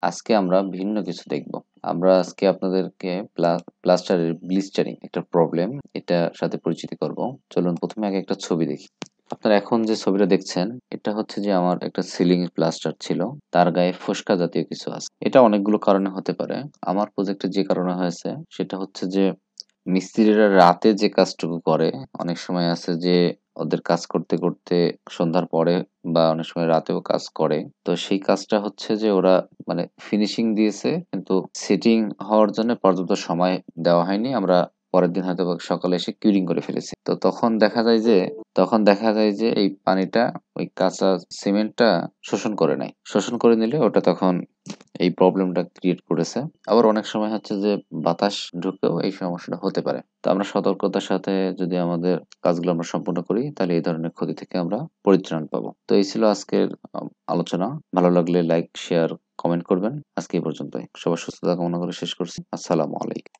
আজকে আমরা ভিন্ন কিছু দেখব। আমরা আজকে আপনাদেরকে প্লাস্টারের ব্লিস্টারিং একটা প্রবলেম এটার সাথে পরিচিতি করব। চলুন প্রথমে আগে একটা ছবি দেখি। আপনারা এখন যে ছবিটা দেখছেন এটা হচ্ছে যে আমার একটা সিলিং প্লাস্টার ছিল, তার গায়ে ফোস্কা জাতীয় কিছু আছে। এটা অনেকগুলো কারণে হতে পারে। আমার প্রজেক্টে যে কারণে হয়েছে সেটা হচ্ছে যে মিস্ত্রিরা রাতে যে কাজটুকু করে, অনেক সময় আছে যে ওদের কাজ করতে করতে সন্ধ্যার পরে বা অনেক সময় রাতেও কাজ করে। তো সেই কাজটা হচ্ছে যে ওরা মানে ফিনিশিং দিয়েছে কিন্তু সেটিং হওয়ার জন্য পর্যাপ্ত সময় দেওয়া হয়নি। আমরা পরের দিন হয়তো বা সকালে এসে কিউরিং করে ফেলেছি। তো তখন দেখা যায় যে এই পানিটা ওই কাঁচা সিমেন্টটা শোষণ করে নেয়। শোষণ করে নিলে ওটা তখন এই প্রবলেমটা ক্রিয়েট করেছে। আবার অনেক সময় হচ্ছে যে বাতাস ঢুকেও এই সমস্যাটা হতে পারে। তো আমরা সতর্কতার সাথে যদি আমাদের কাজগুলো আমরা সম্পূর্ণ করি তাহলে এই ধরনের ক্ষতি থেকে আমরা পরিত্রাণ পাবো। তো এই ছিল আজকের আলোচনা। ভালো লাগলে লাইক, শেয়ার, কমেন্ট করবেন। আজকে এই পর্যন্তই। সবার সুস্থতা কামনা করে শেষ করছি। আসসালামু আলাইকুম।